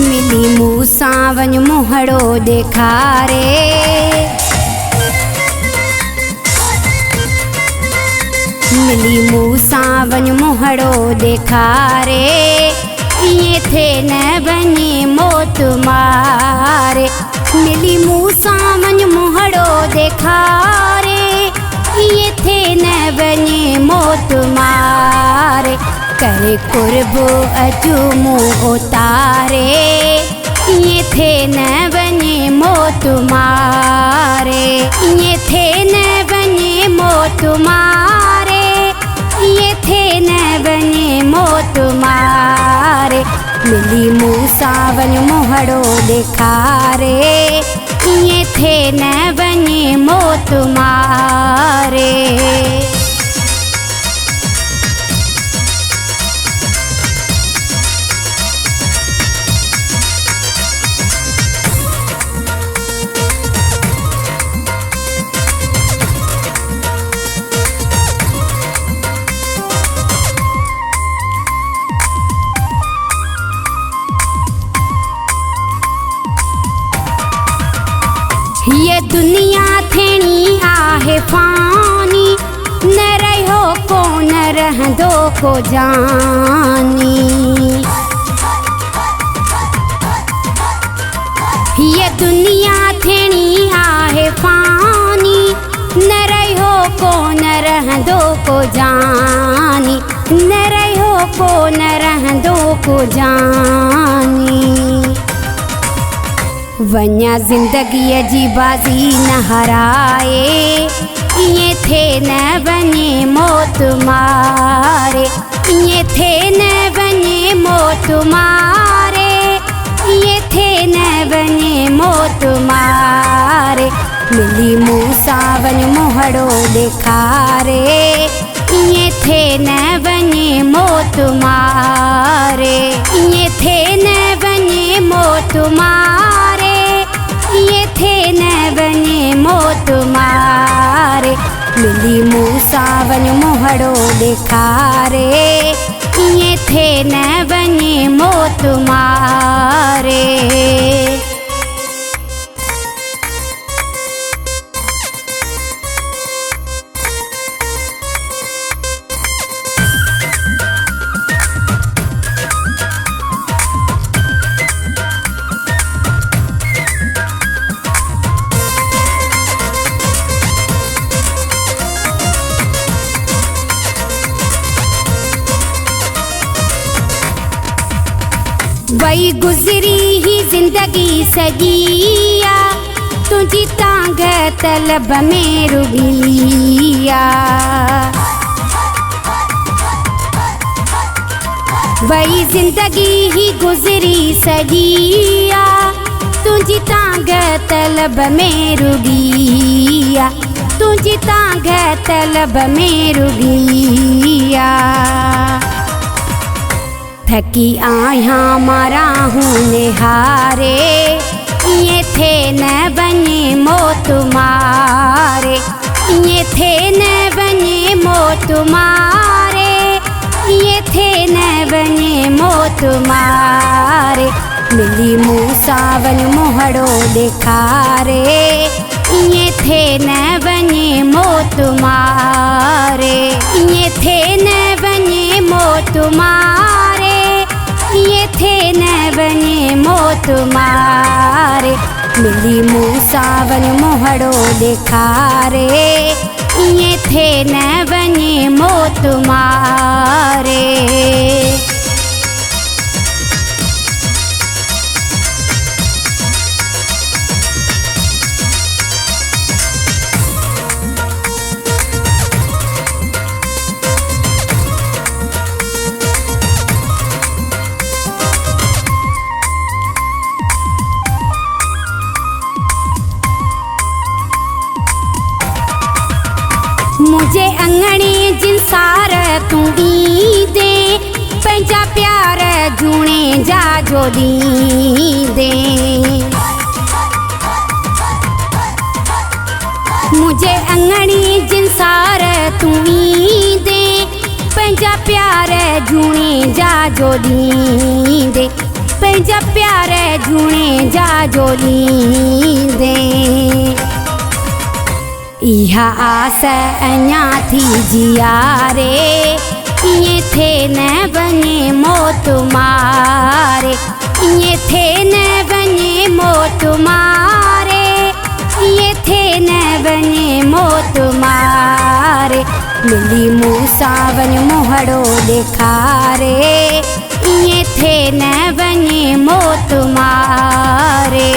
मिली मूसा वञ मुहड़ो ॾेखारे, मिली मूसा वञ मुहड़ो ॾेखारे, इएं थे न वञे मौत मारे। मिली मूसा वञ मुहड़ो ॾेखारे, इएं थे न वञे मौत मारे। करे कुर्बो अचो मुँह उतारे, इएं थे न वञे मौत मारे, इएं थे न वञे मौत मारे, इएं थे न वञे मौत मारे। मिली मूसा वञ मुहड़ो ॾेखारे, इएं थे न वञे मौत मारे। ये दुनिया थेणी आहे फानी, न रहियो को न रहंदो को जानी। ये दुनिया थेणी आहे फानी, न रहियो को न रहंदो को जानी, न रहियो को न रहंदो को जानी। वञा ज़िंदगीअ जी बाज़ी न हाराए, इएं थे न वञे मौत मारे, इएं थे न वञे मौत मारे, इएं थे न वञे मौत मारे। मिली मूसा वञ मुहड़ो ॾेखारे, इएं थे न वञे मौत मारे, इएं थे न वञे मौत मारे, इएं थे न वञे मौत मारे। मिली मूसा वञ मुहड़ो ॾेखारे, इएं थे न वञे मौत मारे। वही गुज़री ही ज़िंदगी सॼिया, तुंहिंजी तांग तलब में रुॻिया। वही ज़िंदगी ही गुज़री सॼिया, तुंहिंजी तांग तलब में रुॻिया, तुंहिंजी तांग तलब में रुॻिया। थकी आहियां मारा हूँ निहारे, इएं थे न वञे मौत मारे, इएं थे न वञे मौत मारे, इएं थे न वञे मौत मारे। मिली मूसा वञ मुहड़ो ॾेखारे, इएं थे न वञे मौत मारे, इएं थे न वञे मौत मारे, इएं थे न वञे मौत मारे। मिली मूसा वञ मुहड़ो ॾेखारे, इएं थे न वञे मौत मारे। मुझे अंगणे जिनसार तूं ईंदे, पंहिंजा प्यार जूणे जा जो ॾींदे। मुझे अंगणे जिनसार तूं ईंदे, पंहिंजा प्यार जूणे जा जो ॾींदे। पंहिंजा प्यार झूणे जा जोलींदे। इहा आस अञा थी जियारे, इएं थे न वञे मौत मारे, इएं थे न वञे मौत मारे, इएं थे न वञे मौत मारे। मिली मूंसां वञ मोहड़ो ॾेखारे, इएं थे न वञे मौत मारे।